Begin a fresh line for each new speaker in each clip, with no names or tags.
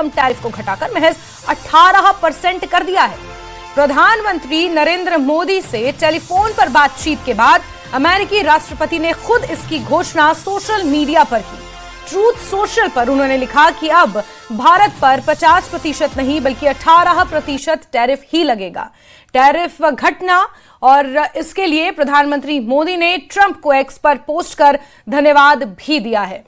Tariff को घटाकर महज 18% कर दिया है। प्रधानमंत्री नरेंद्र मोदी से टेलीफोन पर बातचीत के बाद अमेरिकी राष्ट्रपति ने खुद इसकी घोषणा सोशल मीडिया पर की। ट्रूथ सोशल पर उन्होंने लिखा कि अब भारत पर 50% नहीं बल्कि 18% टैरिफ ही लगेगा। टैरिफ घटना और इसके लिए प्रधानमंत्री मोदी ने ट्रंप को एक्स पर पोस्ट कर धन्यवाद भी दिया है।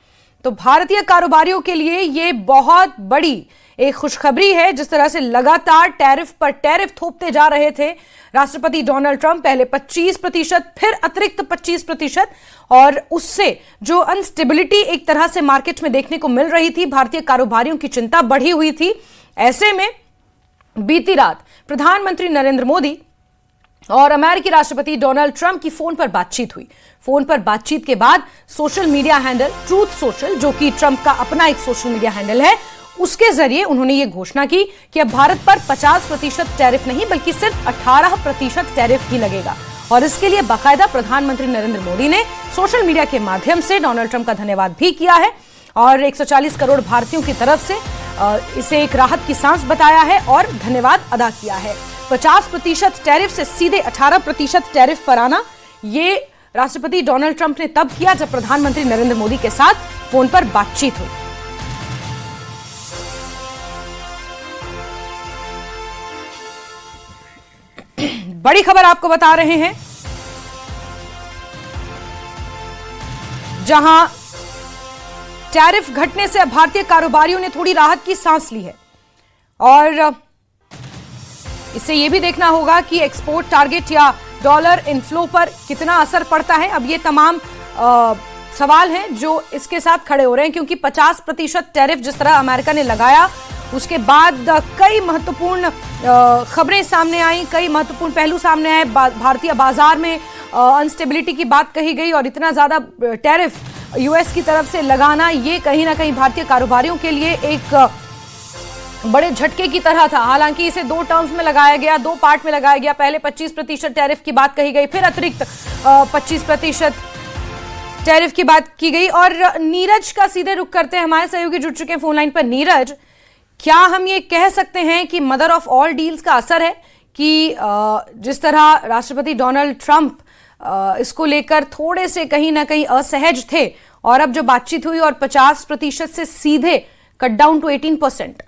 तो भारतीय कारोबारियों के लिए यह बहुत बड़ी एक खुशखबरी है। जिस तरह से लगातार टैरिफ पर टैरिफ थोपते जा रहे थे राष्ट्रपति डोनाल्ड ट्रंप, पहले 25%, फिर अतिरिक्त 25%, और उससे जो अनस्टेबिलिटी एक तरह से मार्केट में देखने को मिल रही थी, भारतीय कारोबारियों की चिंता बढ़ी हुई थी। ऐसे में बीती रात प्रधानमंत्री नरेंद्र मोदी और अमेरिकी राष्ट्रपति डोनाल्ड ट्रंप की फोन पर बातचीत हुई। फोन पर बातचीत के बाद social media handle truth social, जो कि ट्रंप का अपना एक सोशल मीडिया हैंडल है, उसके जरिए उन्होंने ये घोषणा की कि अब भारत पर 50% टैरिफ नहीं बल्कि सिर्फ 18% टैरिफ ही लगेगा। और इसके लिए बाकायदा प्रधानमंत्री नरेंद्र मोदी ने सोशल मीडिया के माध्यम से डोनाल्ड ट्रंप का धन्यवाद भी किया है और 140 करोड़ भारतीयों की तरफ से इसे एक राहत की सांस बताया है और धन्यवाद अदा किया है। 50% टैरिफ से सीधे 18% टैरिफ पर आना, ये राष्ट्रपति डोनाल्ड ट्रंप ने तब किया जब प्रधानमंत्री नरेंद्र मोदी के साथ फोन पर बातचीत हुई। बड़ी खबर आपको बता रहे हैं, जहां टैरिफ घटने से भारतीय कारोबारियों ने थोड़ी राहत की सांस ली है और इससे यह भी देखना होगा कि एक्सपोर्ट टारगेट या डॉलर इनफ्लो पर कितना असर पड़ता है। अब ये तमाम सवाल हैं जो इसके साथ खड़े हो रहे हैं, क्योंकि 50% टैरिफ जिस तरह अमेरिका ने लगाया, उसके बाद कई महत्वपूर्ण खबरें सामने आई, कई महत्वपूर्ण पहलू सामने आए। भारतीय बाजार में अनस्टेबिलिटी की बात कही गई और इतना ज्यादा टैरिफ यूएस की तरफ से लगाना, ये कहीं ना कहीं भारतीय कारोबारियों के लिए एक बड़े झटके की तरह था। हालांकि इसे दो टर्म्स में लगाया गया, दो पार्ट में लगाया गया। पहले 25% टैरिफ की बात कही गई, फिर अतिरिक्त 25% टैरिफ की बात की गई। और नीरज का सीधे रुख करते हैं, हमारे सहयोगी जुड़ चुके हैं फोन लाइन पर। नीरज, क्या हम ये कह सकते हैं कि मदर ऑफ ऑल डील्स का असर है कि जिस तरह राष्ट्रपति डोनाल्ड ट्रंप इसको लेकर थोड़े से कहीं ना कहीं असहज थे और अब जो बातचीत हुई और 50% से सीधे कट डाउन टू 18%?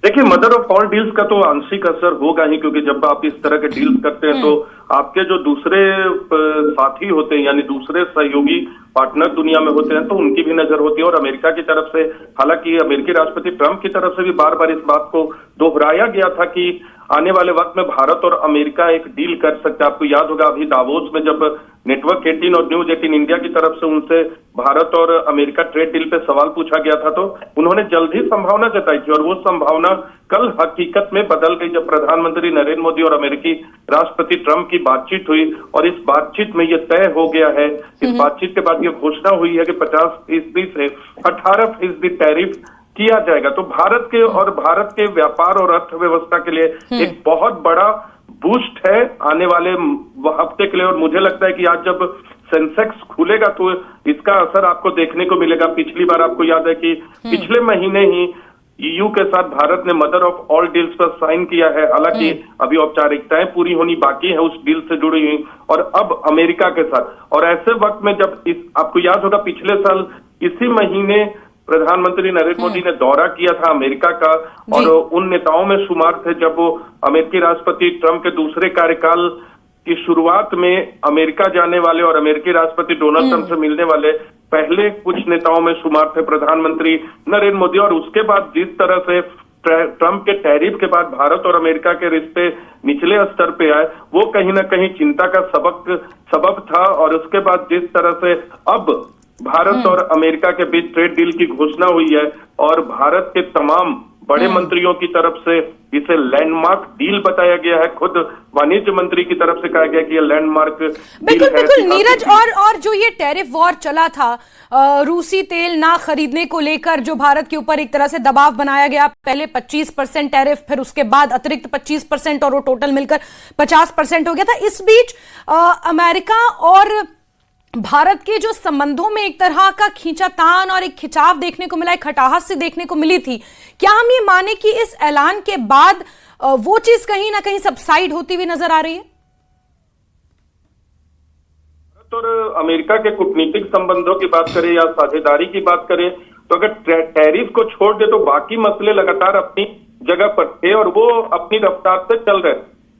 देखिए, मदर ऑफ ऑल डील्स का तो आंशिक असर होगा ही, क्योंकि जब आप इस तरह के डील्स करते हैं तो आपके जो दूसरे साथी होते हैं, यानी दूसरे सहयोगी पार्टनर दुनिया में होते हैं, तो उनकी भी नजर होती है। और अमेरिका की तरफ से, हालांकि अमेरिकी राष्ट्रपति ट्रंप की तरफ से भी बार बार इस बात को दोहराया गया था कि आने वाले वक्त में भारत और अमेरिका एक डील कर सकते हैं। आपको याद होगा अभी दावोस में जब नेटवर्क 18 और न्यूज 18 इंडिया की तरफ से उनसे भारत और अमेरिका ट्रेड डील पे सवाल पूछा गया था, तो उन्होंने जल्द ही संभावना जताई थी और वो संभावना कल हकीकत में बदल गई जब प्रधानमंत्री नरेंद्र मोदी और अमेरिकी राष्ट्रपति ट्रंप की बातचीत हुई। और इस बातचीत में ये तय हो गया है, इस बातचीत के बाद ये घोषणा हुई है कि 50% से 18% टैरिफ किया जाएगा। तो भारत के व्यापार और अर्थव्यवस्था के लिए एक बहुत बड़ा बूस्ट है आने वाले हफ्ते के लिए। और मुझे लगता है कि आज जब सेंसेक्स खुलेगा तो इसका असर आपको देखने को मिलेगा। पिछली बार आपको याद है कि पिछले महीने ही ईयू के साथ भारत ने मदर ऑफ ऑल डील्स पर साइन किया है। हालांकि अभी औपचारिकताएं पूरी होनी बाकी है उस डील से जुड़ी हुई, और अब अमेरिका के साथ। और ऐसे वक्त में जब आपको याद होगा पिछले साल इसी महीने प्रधानमंत्री नरेंद्र मोदी ने दौरा किया था अमेरिका का, और उन नेताओं में शुमार थे जब वो अमेरिकी राष्ट्रपति ट्रंप के दूसरे कार्यकाल की शुरुआत में अमेरिका जाने वाले और अमेरिकी राष्ट्रपति डोनाल्ड ट्रंप से मिलने वाले पहले कुछ नेताओं में शुमार थे प्रधानमंत्री नरेंद्र मोदी। और उसके बाद जिस तरह से ट्रंप के टैरिफ के बाद भारत और अमेरिका के रिश्ते निचले स्तर पे आए, वो कहीं ना कहीं चिंता का सबब था। और उसके बाद जिस तरह से अब भारत और अमेरिका के बीच ट्रेड डील की घोषणा हुई है और भारत के तमाम बड़े मंत्रियों की तरफ से इसे लैंडमार्क डील बताया गया है। खुद वाणिज्य मंत्री की तरफ से कहा गया कि ये लैंडमार्क
बिल्कुल बिल्कुल नीरज। और जो ये टैरिफ वॉर चला था रूसी तेल ना खरीदने को लेकर, जो भारत के ऊपर एक तरह से दबाव बनाया गया, पहले 25% टैरिफ, फिर उसके बाद अतिरिक्त 25% और वो टोटल मिलकर 50% हो गया था। इस बीच अमेरिका और भारत के जो संबंधों में एक तरह का खींचातान और एक खिंचाव देखने को मिला, एक खटाहट से देखने को मिली थी, क्या हम ये माने कि इस ऐलान के बाद वो चीज कहीं ना कहीं सबसाइड होती हुई नजर आ रही है?
और अमेरिका के कूटनीतिक संबंधों की बात करें या साझेदारी की बात करें, तो अगर टैरिफ को छोड़ दे तो बाकी मसले लगातार अपनी जगह पर थे और वो अपनी रफ्तार से चल रहे।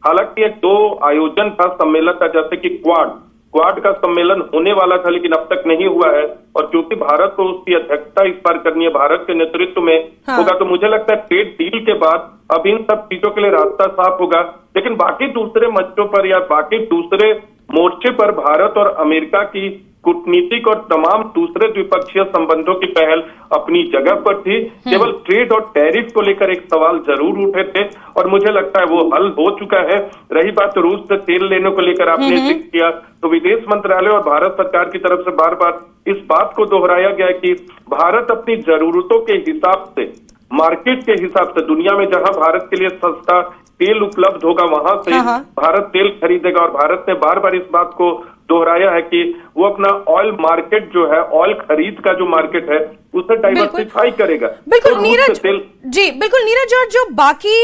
हालांकि एक 2 आयोजन था, सम्मेलन था, जैसे कि क्वाड का सम्मेलन होने वाला था लेकिन अब तक नहीं हुआ है, और क्योंकि भारत को उसकी अध्यक्षता इस बार करनी है, भारत के नेतृत्व में होगा, तो मुझे लगता है ट्रेड डील के बाद अब इन सब चीजों के लिए रास्ता साफ होगा। लेकिन बाकी दूसरे मंचों पर या बाकी दूसरे मोर्चे पर भारत और अमेरिका की कूटनीतिक और तमाम दूसरे द्विपक्षीय संबंधों की पहल अपनी जगह पर थी। केवल ट्रेड और टैरिफ को लेकर एक सवाल जरूर उठे थे और मुझे लगता है वो हल हो चुका है। रही बात रूस से तेल लेने को लेकर आपने जिक्र किया, तो विदेश मंत्रालय और भारत सरकार की तरफ से बार बार इस बात को दोहराया गया कि भारत अपनी जरूरतों के हिसाब से, मार्केट के हिसाब से, दुनिया में जहां भारत के लिए सस्ता तेल उपलब्ध होगा वहां से भारत तेल खरीदेगा। और भारत ने बार बार इस बात को दोहराया है कि वो अपना ऑयल मार्केट जो है, ऑयल खरीद का जो मार्केट है, उसे डाइवर्सिफाई करेगा।
बिल्कुल नीरज जी, बिल्कुल नीरज, और जो बाकी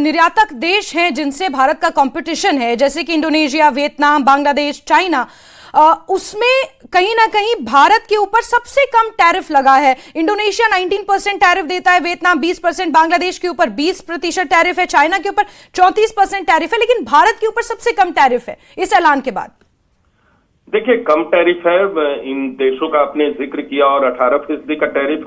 निर्यातक देश हैं जिनसे भारत का कंपटीशन है, जैसे कि इंडोनेशिया, वियतनाम, बांग्लादेश, चाइना, उसमें कहीं ना कहीं भारत के ऊपर सबसे कम टैरिफ लगा है। इंडोनेशिया 19% टैरिफ देता है, वियतनाम 20%, बांग्लादेश के ऊपर 20% टैरिफ है, चाइना के ऊपर 34% टैरिफ है, लेकिन भारत के ऊपर सबसे कम टैरिफ है इस ऐलान के बाद।
देखिए, कम टैरिफ है, इन देशों का आपने जिक्र किया, और 18% का टैरिफ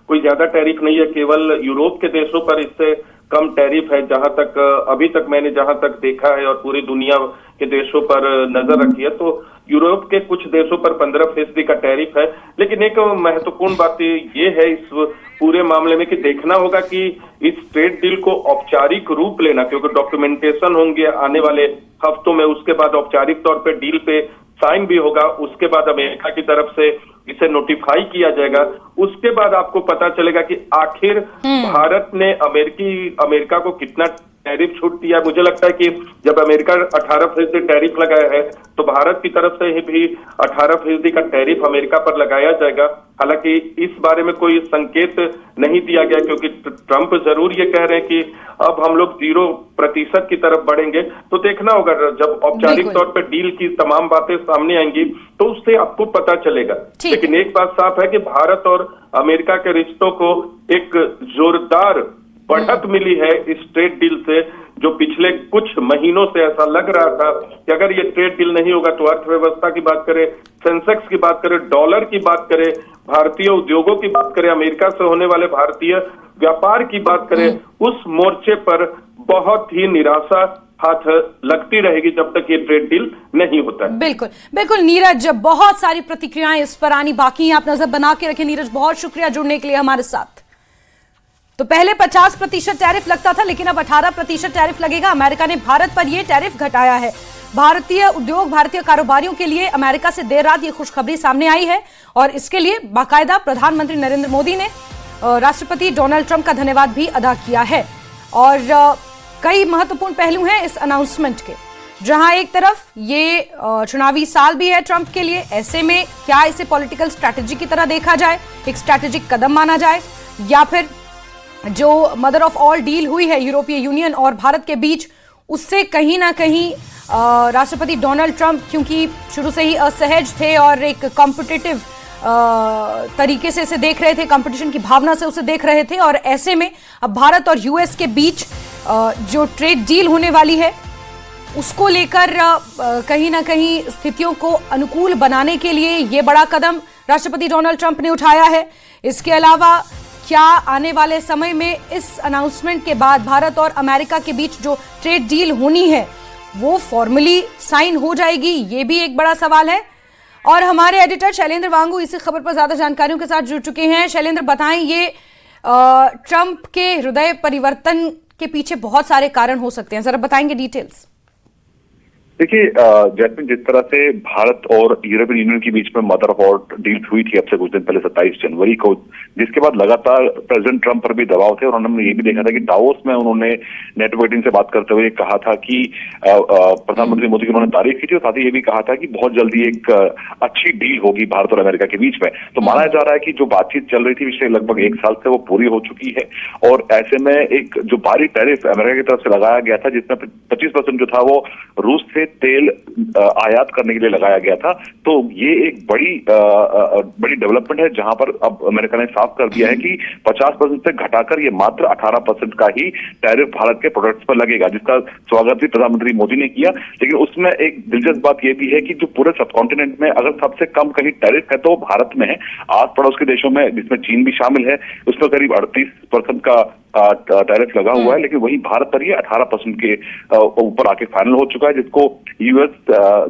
कोई ज्यादा टैरिफ नहीं है। केवल यूरोप के देशों पर इससे कम टैरिफ है, जहां तक अभी तक मैंने जहां तक देखा है, और पूरी दुनिया के देशों पर नजर रखी है, तो यूरोप के कुछ देशों पर 15% का टैरिफ है। लेकिन एक महत्वपूर्ण बात ये है इस पूरे मामले में कि देखना होगा कि इस ट्रेड डील को औपचारिक रूप लेना, क्योंकि डॉक्यूमेंटेशन होंगे आने वाले हफ्तों में, उसके बाद औपचारिक तौर पर डील पे साइन भी होगा, उसके बाद अमेरिका की तरफ से इसे नोटिफाई किया जाएगा। उसके बाद आपको पता चलेगा कि आखिर भारत ने अमेरिका को कितना टैरिफ छूट दिया। मुझे लगता है कि जब अमेरिका 18% टैरिफ लगाया है, तो भारत की तरफ से ही भी 18% का टैरिफ अमेरिका पर लगाया जाएगा। हालांकि इस बारे में कोई संकेत नहीं दिया गया, क्योंकि ट्रंप जरूर ये कह रहे हैं कि अब हम लोग 0% की तरफ बढ़ेंगे। तो देखना होगा, जब औपचारिक तौर पर डील की तमाम बातें सामने आएंगी तो उससे आपको पता चलेगा। लेकिन एक बात साफ है कि भारत और अमेरिका के रिश्तों को एक जोरदार बढ़त मिली है इस ट्रेड डील से, जो पिछले कुछ महीनों से ऐसा लग रहा था कि अगर ये ट्रेड डील नहीं होगा तो अर्थव्यवस्था की बात करें, सेंसेक्स की बात करें, डॉलर की बात करें, भारतीय उद्योगों की बात करें, अमेरिका से होने वाले भारतीय व्यापार की बात करें, उस मोर्चे पर बहुत ही निराशा हाथ लगती रहेगी जब तक ये ट्रेड डील नहीं होता है।
बिल्कुल बिल्कुल नीरज, बहुत सारी प्रतिक्रियाएं इस पर आनी बाकी हैं, आप नजर बना के रखें। नीरज, बहुत शुक्रिया जुड़ने के लिए हमारे साथ। तो पहले 50% टैरिफ लगता था, लेकिन अब 18% टैरिफ लगेगा। अमेरिका ने भारत पर यह टैरिफ घटाया है। भारतीय उद्योग, भारतीय कारोबारियों के लिए अमेरिका से देर रात ये खुशखबरी सामने आई है, और इसके लिए बाकायदा प्रधानमंत्री नरेंद्र मोदी ने राष्ट्रपति डोनाल्ड ट्रंप का धन्यवाद भी अदा किया है। और कई महत्वपूर्ण पहलू हैं इस अनाउंसमेंट के, जहां एक तरफ ये चुनावी साल भी है ट्रंप के लिए। ऐसे में क्या इसे पॉलिटिकल स्ट्रैटेजी की तरह देखा जाए, एक स्ट्रैटेजिक कदम माना जाए, या फिर जो मदर ऑफ ऑल डील हुई है यूरोपीय यूनियन और भारत के बीच, उससे कहीं ना कहीं राष्ट्रपति डोनाल्ड ट्रंप, क्योंकि शुरू से ही असहज थे और एक कॉम्पिटिटिव तरीके से इसे देख रहे थे, कंपटीशन की भावना से उसे देख रहे थे, और ऐसे में अब भारत और यूएस के बीच जो ट्रेड डील होने वाली है उसको लेकर कहीं ना कहीं स्थितियों को अनुकूल बनाने के लिए ये बड़ा कदम राष्ट्रपति डोनाल्ड ट्रंप ने उठाया है। इसके अलावा क्या आने वाले समय में इस अनाउंसमेंट के बाद भारत और अमेरिका के बीच जो ट्रेड डील होनी है वो फॉर्मली साइन हो जाएगी, ये भी एक बड़ा सवाल है। और हमारे एडिटर शैलेंद्र वांगू इसी खबर पर ज्यादा जानकारियों के साथ जुड़ चुके हैं। शैलेंद्र, बताएं, ये ट्रंप के हृदय परिवर्तन के पीछे बहुत सारे कारण हो सकते हैं, जरा बताएंगे डिटेल्स।
देखिए जैस्मिन, जिस तरह से भारत और यूरोपियन यूनियन के बीच में मदर ऑफ ऑल डील हुई थी अब से कुछ दिन पहले 27 जनवरी को, जिसके बाद लगातार प्रेसिडेंट ट्रंप पर भी दबाव थे और उन्होंने ये भी देखा था कि दावोस में उन्होंने नेटो मीटिंग से बात करते हुए कहा था कि प्रधानमंत्री मोदी की उन्होंने तारीफ की थी और साथ ही ये भी कहा था कि बहुत जल्दी एक अच्छी डील होगी भारत और अमेरिका के बीच में। तो माना जा रहा है कि जो बातचीत चल रही थी पिछले लगभग 1 साल से वो पूरी हो चुकी है और ऐसे में एक जो भारी टैरिफ अमेरिका की तरफ से लगाया गया था, जिसमें 25% जो था वो रूस से तेल आयात करने के लिए लगाया गया था, तो ये एक बड़ी डेवलपमेंट है जहां पर अब अमेरिका ने साफ कर दिया है कि 50% से घटाकर ये मात्र 18% का ही टैरिफ भारत के प्रोडक्ट्स पर लगेगा, जिसका स्वागत भी प्रधानमंत्री मोदी ने किया। लेकिन उसमें एक दिलचस्प बात यह भी है कि जो पूरे सबकॉन्टिनेंट में अगर सबसे कम कहीं टैरिफ है तो भारत में है। आस पड़ोस के देशों में जिसमें चीन भी शामिल है उसमें करीब 38% का टैरिफ लगा हुआ है, लेकिन वही भारत पर ये 18% के ऊपर आके फाइनल हो चुका है, जिसको यूएस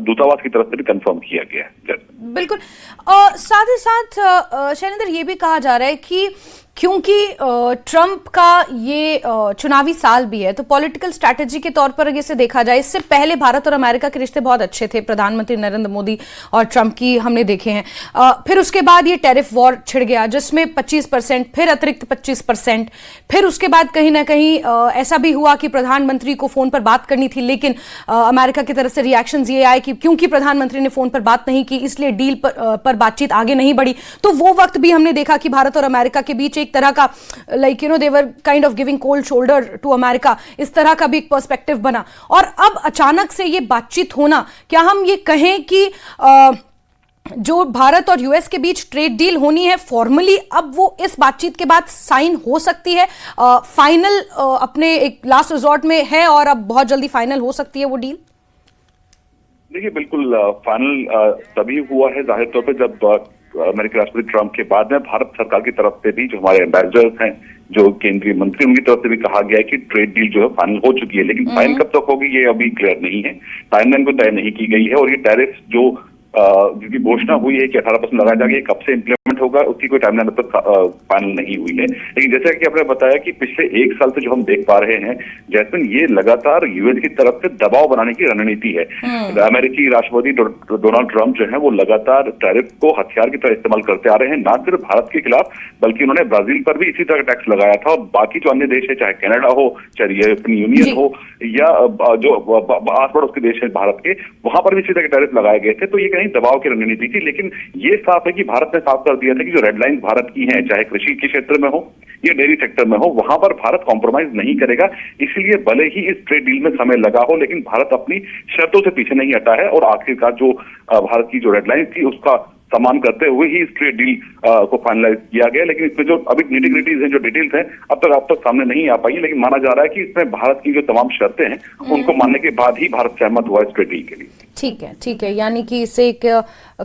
दूतावास की तरफ से भी कंफर्म किया गया है।
बिल्कुल। साथ ही साथ शैलेंद्र, ये भी कहा जा रहा है कि क्योंकि ट्रंप का ये चुनावी साल भी है तो पॉलिटिकल स्ट्रैटेजी के तौर पर अगर इसे देखा जाए, इससे पहले भारत और अमेरिका के रिश्ते बहुत अच्छे थे, प्रधानमंत्री नरेंद्र मोदी और ट्रंप की हमने देखे हैं। फिर उसके बाद ये टैरिफ वॉर छिड़ गया जिसमें 25%, फिर अतिरिक्त 25%, फिर उसके बाद कहीं ना कहीं ऐसा भी हुआ कि प्रधानमंत्री को फोन पर बात करनी थी, लेकिन अमेरिका की तरफ से रिएक्शन ये आए कि क्योंकि प्रधानमंत्री ने फोन पर बात नहीं की इसलिए डील पर बातचीत आगे नहीं बढ़ी। तो वो वक्त भी हमने देखा कि भारत और अमेरिका के बीच एक तरह का they were kind of giving cold shoulder to America, इस तरह का भी एक पर्सपेक्टिव बना। और अब अचानक से ये बातचीत होना, क्या हम ये कहें कि जो भारत और यूएस के बीच ट्रेड डील होनी है फॉर्मली, अब वो इस बातचीत के बाद साइन हो सकती है, फाइनल अपने एक लास्ट रिजॉर्ट में है और अब बहुत जल्दी फाइनल हो सकती है वो डील?
देखिए, बिल्कुल फाइनल तभी हुआ है जाहिर तौर पर जब अमेरिकी राष्ट्रपति ट्रंप के बाद में भारत सरकार की तरफ से भी जो हमारे एम्बेसडर्स हैं, जो केंद्रीय मंत्री, उनकी तरफ से भी कहा गया है कि ट्रेड डील जो है फाइनल हो चुकी है। लेकिन फाइनल कब तक होगी ये अभी क्लियर नहीं है, टाइमलाइन को तय नहीं की गई है। और ये टैरिफ जो जिसकी घोषणा हुई है कि 18% लगाया जाएगा, ये कब से इंप्लीमेंट होगा उसकी कोई टाइमलाइन अब तक फाइनल नहीं हुई है। लेकिन जैसा कि आपने बताया कि पिछले 1 साल से जो हम देख पा रहे हैं जैस्मिन, ये लगातार यूएस की तरफ से दबाव बनाने की रणनीति है। अमेरिकी राष्ट्रपति डोनाल्ड ट्रंप जो है वो लगातार टैरिफ को हथियार की तरह इस्तेमाल करते आ रहे हैं, ना सिर्फ भारत के खिलाफ बल्कि उन्होंने ब्राजील पर भी इसी तरह का टैक्स लगाया था और बाकी जो अन्य देश है, चाहे कनाडा हो, चाहे यूरोपियन यूनियन हो या जो आस पड़ोस के देश है भारत के, वहां पर भी इसी तरह के टैरिफ लगाए गए थे। तो ये कहीं दबाव की रणनीति थी। लेकिन ये साफ है कि भारत ने साफ कर दिया था कि जो रेड लाइन भारत की हैं, चाहे कृषि के क्षेत्र में हो या डेयरी सेक्टर में हो, वहां पर भारत कॉम्प्रोमाइज नहीं करेगा। इसलिए भले ही इस ट्रेड डील में समय लगा हो, लेकिन भारत अपनी शर्तों से पीछे नहीं हटा है और आखिरकार जो भारत की जो रेडलाइन थी उसका सम्मान करते हुए ही इस ट्रेड डील को फाइनलाइज किया गया। लेकिन इसमें जो अभी निटी-ग्रिटीज हैं, जो डिटेल्स हैं, अब तक सामने नहीं आ पाई है। लेकिन माना जा रहा है कि इसमें भारत की जो तमाम शर्तें हैं उनको मानने के बाद ही भारत सहमत हुआ इस ट्रेड डील के लिए।
ठीक है, यानी कि इसे एक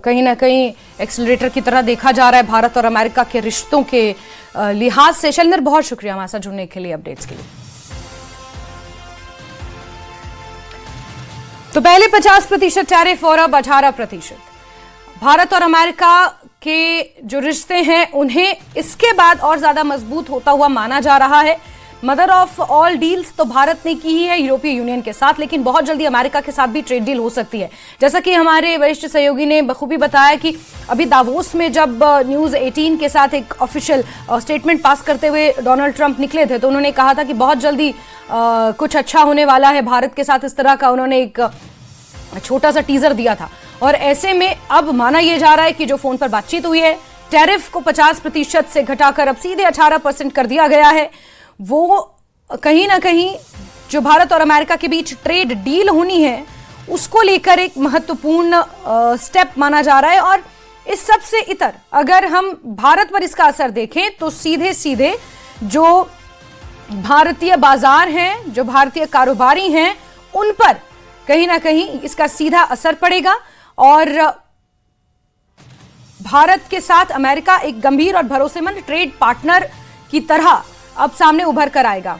कहीं ना कहीं एक्सेलरेटर की तरह देखा जा रहा है भारत और अमेरिका के रिश्तों के लिहाज से। शैलेंद्र, बहुत शुक्रिया हमारे साथ जुड़ने के लिए, अपडेट्स के लिए। तो पहले 50% टैरिफ और अब 18%। भारत और अमेरिका के जो रिश्ते हैं उन्हें इसके बाद और ज्यादा मजबूत होता हुआ माना जा रहा है। मदर ऑफ ऑल डील्स तो भारत ने की ही है यूरोपीय यूनियन के साथ, लेकिन बहुत जल्दी अमेरिका के साथ भी ट्रेड डील हो सकती है। जैसा कि हमारे वरिष्ठ सहयोगी ने बखूबी बताया कि अभी दावोस में जब न्यूज़ 18 के साथ एक ऑफिशियल स्टेटमेंट पास करते हुए डोनाल्ड ट्रंप निकले थे तो उन्होंने कहा था कि बहुत जल्दी कुछ अच्छा होने वाला है भारत के साथ। इस तरह का उन्होंने एक छोटा सा टीजर दिया था और ऐसे में अब माना यह जा रहा है कि जो फोन पर बातचीत हुई है, टैरिफ को 50% से घटाकर अब सीधे 18% कर दिया गया है, वो कहीं ना कहीं जो भारत और अमेरिका के बीच ट्रेड डील होनी है उसको लेकर एक महत्वपूर्ण स्टेप माना जा रहा है। और इस सब से इतर अगर हम भारत पर इसका असर देखें तो सीधे सीधे जो भारतीय बाजार हैं, जो भारतीय कारोबारी हैं, उन पर कहीं ना कहीं इसका सीधा असर पड़ेगा और भारत के साथ अमेरिका एक गंभीर और भरोसेमंद ट्रेड पार्टनर की तरह अब सामने उभर कर आएगा।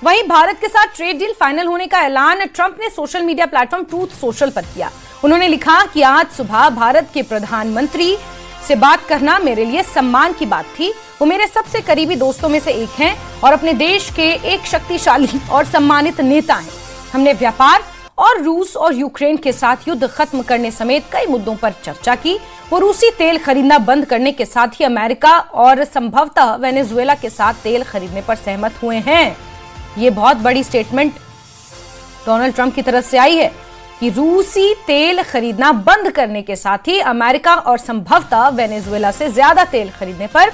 वहीं भारत के साथ ट्रेड डील फाइनल होने का ऐलान ट्रंप ने social media platform truth social पर किया। उन्होंने लिखा कि आज सुबह भारत के प्रधानमंत्री से बात करना मेरे लिए सम्मान की बात थी। वो मेरे सबसे करीबी दोस्तों में से एक हैं और अपने देश के एक शक्तिशाली और सम्मानित नेता हैं। हमने व्यापार और रूस और यूक्रेन के साथ युद्ध खत्म करने समेत कई मुद्दों पर चर्चा की। वो रूसी तेल खरीदना बंद करने के साथ ही अमेरिका और संभवतः वेनेजुएला के साथ तेल खरीदने पर सहमत हुए हैं। ये बहुत बड़ी स्टेटमेंट डोनाल्ड ट्रंप की तरफ से आई है कि रूसी तेल खरीदना बंद करने के साथ ही अमेरिका और संभवतः वेनेजुएला से ज्यादा तेल खरीदने पर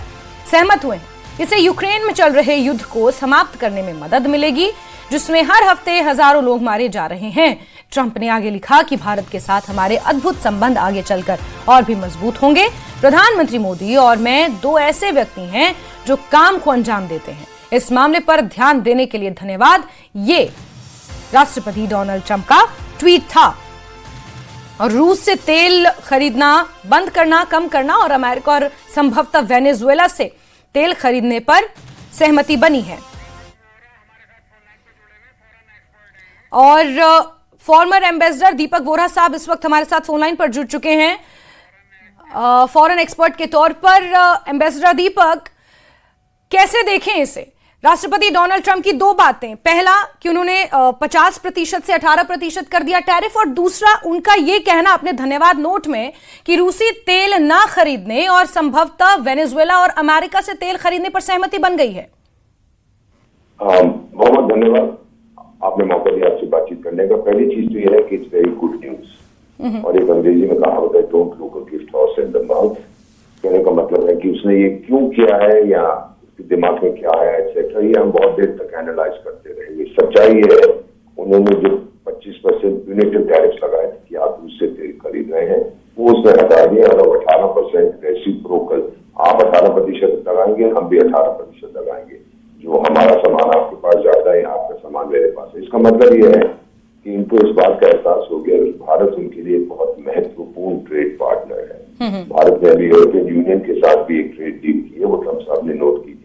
सहमत हुए हैं। इससे यूक्रेन में चल रहे युद्ध को समाप्त करने में मदद मिलेगी, जिसमें हर हफ्ते हजारों लोग मारे जा रहे हैं। ट्रंप ने आगे लिखा कि भारत के साथ हमारे अद्भुत संबंध आगे चलकर और भी मजबूत होंगे। प्रधानमंत्री मोदी और मैं दो ऐसे व्यक्ति हैं जो काम को अंजाम देते हैं। इस मामले पर ध्यान देने के लिए धन्यवाद। ये राष्ट्रपति डोनाल्ड ट्रंप का ट्वीट था। और रूस से तेल खरीदना बंद करना, कम करना और अमेरिका और संभवतः वेनेजुएला से तेल खरीदने पर सहमति बनी है। और फॉर्मर एम्बेसडर दीपक वोरा साहब इस वक्त हमारे साथ फोन लाइन पर जुड़ चुके हैं फॉरेन एक्सपर्ट के तौर पर। एम्बेसडर दीपक, कैसे देखें इसे? राष्ट्रपति डोनाल्ड ट्रंप की दो बातें, पहला कि उन्होंने 50% से 18% कर दिया टैरिफ, और दूसरा उनका ये कहना अपने धन्यवाद नोट में कि रूसी तेल ना खरीदने और संभवतः वेनेजुएला और अमेरिका से तेल खरीदने पर सहमति बन गई है।
बहुत बहुत धन्यवाद, आपने मौका दिया आपसे बातचीत करने का। पहली चीज तो यह है कि इट्स वेरी गुड न्यूज, और एक अंग्रेजी में कहावत है, don't look a gift horse in the mouth. कहने का मतलब है कि उसने ये क्यों किया है या दिमाग में क्या है एक्सेट्रा, ये हम बहुत देर तक एनालाइज करते रहेंगे। सच्चाई ये है, उन्होंने जो 25% यूनिटिव टैरिफ लगाए थे कि आप उससे तेल खरीद रहे हैं, वो उसने हटा दिया। और 18% रेसिप्रोकल, आप 18% लगाएंगे, हम भी 18% लगाएंगे। जो हमारा सामान आपके पास ज्यादा है, आपका सामान मेरे पास है। इसका मतलब ये है कि इनको इस बात का एहसास हो गया कि भारत उनके लिए बहुत महत्वपूर्ण ट्रेड पार्टनर है। भारत ने अभी यूरोपियन यूनियन के साथ भी एक ट्रेड डील की है, वो ट्रंप साहब ने नोट की थी।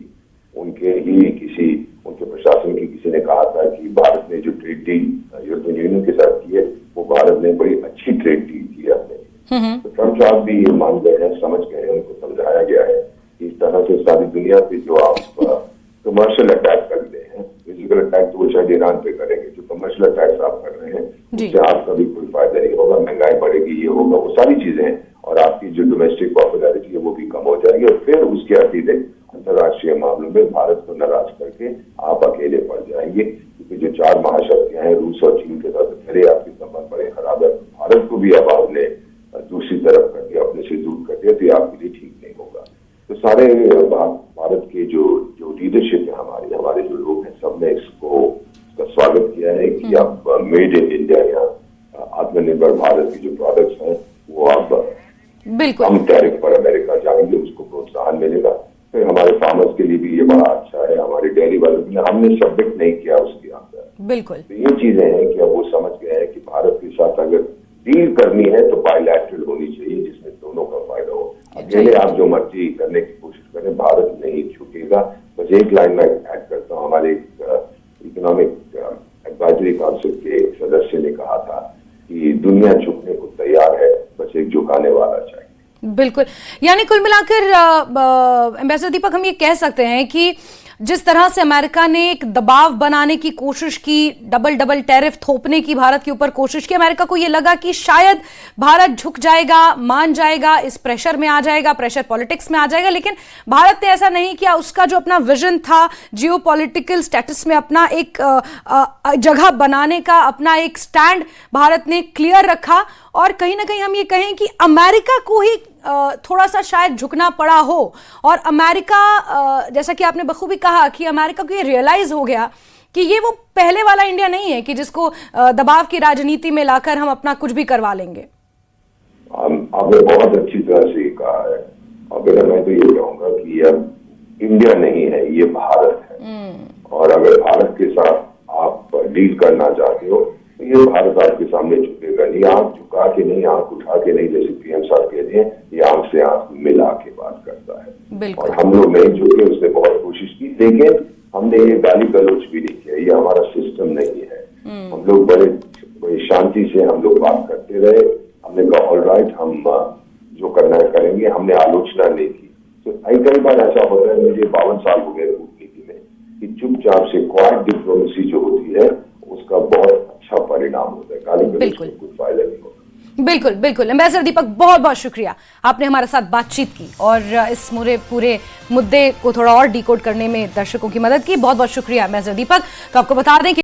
उनके प्रशासन की किसी ने कहा था कि भारत ने जो ट्रेड डील यूरोपियन यूनियन के साथ की है, वो भारत ने बड़ी अच्छी ट्रेड डील की है अपने। तो ट्रंप साहब भी ये मान गए हैं, समझ गए हैं, उनको समझाया गया है कि इस तरह से सारी दुनिया पे जो आप कमर्शियल अटैक कर रहे हैं, फिजिकल अटैक तो वो शायद ईरान पे करेंगे, जो कमर्शियल अटैक्स आप कर रहे हैं उससे आपका भी कोई फायदा नहीं होगा, महंगाई बढ़ेगी, ये होगा, वो सारी चीजें हैं, और आपकी जो डोमेस्टिक पॉपुलैरिटी है वो भी कम हो जाएगी। और फिर उसके अतिरिक्त अंतर्राष्ट्रीय मामलों में भारत को नाराज करके आप अकेले पड़ जाएंगे, क्योंकि जो चार महाशक्तियां हैं, रूस और चीन के साथ पहले आपके संबंध बड़े खराब है, भारत को भी अब आपने दूसरी तरफ कर दिया, अपने से दूर कर दिया, तो ये आपके लिए ठीक नहीं होगा। तो सारे भारत के जो लीडरशिप है, हमारे जो लोग हैं, सबने इसका स्वागत किया है कि अब मेड इन इंडिया या आत्मनिर्भर भारत की जो प्रोडक्ट्स हैं वो अब
बिल्कुल
कम टैरिफ पर अमेरिका जाएंगे, उसको प्रोत्साहन मिलेगा। फिर हमारे फार्मर्स के लिए भी ये बड़ा अच्छा है, हमारे डेयरी वालों के लिए। हमने सबमिट नहीं किया उसके अंदर,
बिल्कुल।
तो ये चीजें हैं कि अब वो समझ गए हैं कि भारत के साथ अगर डील करनी है तो बायलैटरल होनी चाहिए, जिसमें दोनों का फायदा हो। अकेले आप जो मर्जी करने की कोशिश करें, भारत नहीं झुकेगा। बस एक लाइन में ऐड करता हूँ, हमारे इकोनॉमिक एडवाइजरी काउंसिल के एक सदस्य ने कहा था कि दुनिया झुकने को तैयार है, बस एक झुकाने वाला चाहिए।
बिल्कुल, यानी कुल मिलाकर एम्बेसडर दीपक, हम ये कह सकते हैं कि जिस तरह से अमेरिका ने एक दबाव बनाने की कोशिश की, डबल टैरिफ थोपने की भारत के ऊपर कोशिश की, अमेरिका को यह लगा कि शायद भारत झुक जाएगा, मान जाएगा, इस प्रेशर में आ जाएगा, प्रेशर पॉलिटिक्स में आ जाएगा, लेकिन भारत ने ऐसा नहीं किया। उसका जो अपना विजन था, जियोपॉलिटिकल स्टेटस में अपना एक जगह बनाने का अपना एक स्टैंड भारत ने क्लियर रखा, और कहीं ना कहीं हम ये कहें कि अमेरिका को ही थोड़ा सा शायद झुकना पड़ा हो। और अमेरिका, जैसा कि आपने बखूबी कहा कि अमेरिका को ये रियलाइज हो गया कि ये वो पहले वाला इंडिया नहीं है कि जिसको दबाव की राजनीति में लाकर हम अपना कुछ भी करवा लेंगे।
आपने बहुत अच्छी तरह से कहा है, और मैं तो ये कहूंगा कि अब इंडिया नहीं है, ये भारत है। और अगर भारत के साथ आप डील करना चाहते हो तो ये भारत आपके सामने झुकेगा नहीं, आंख झुका के नहीं, आंख उठा के नहीं, जैसे पीएम साहब कहते हैं, ये आंख से आंख मिला के बात करता है। और हम लोग नहीं झुके, उसने बहुत कोशिश की, लेकिन हमने ये गाली गलौज भी नहीं किया, ये हमारा सिस्टम नहीं है। हम लोग बड़े शांति से हम लोग बात करते रहे, हमने कहा ऑल राइट, हम जो करना है करेंगे, हमने आलोचना नहीं की। तो कई बार ऐसा होता है, मुझे 52 साल हो गए कूटनीति में, कि चुपचाप से क्वाइट डिप्लोमेसी जो होती है उसका बहुत अच्छा अच्छा परिणाम होता है। काले बदले
बिल्कुल।
से कुछ फायदा नहीं होता।
बिल्कुल बिल्कुल। एम्बेसडर दीपक, बहुत बहुत शुक्रिया, आपने हमारे साथ बातचीत की और इस पूरे मुद्दे को थोड़ा और डिकोड करने में दर्शकों की मदद की। बहुत बहुत शुक्रिया एम्बेसडर दीपक। तो आपको बता दें कि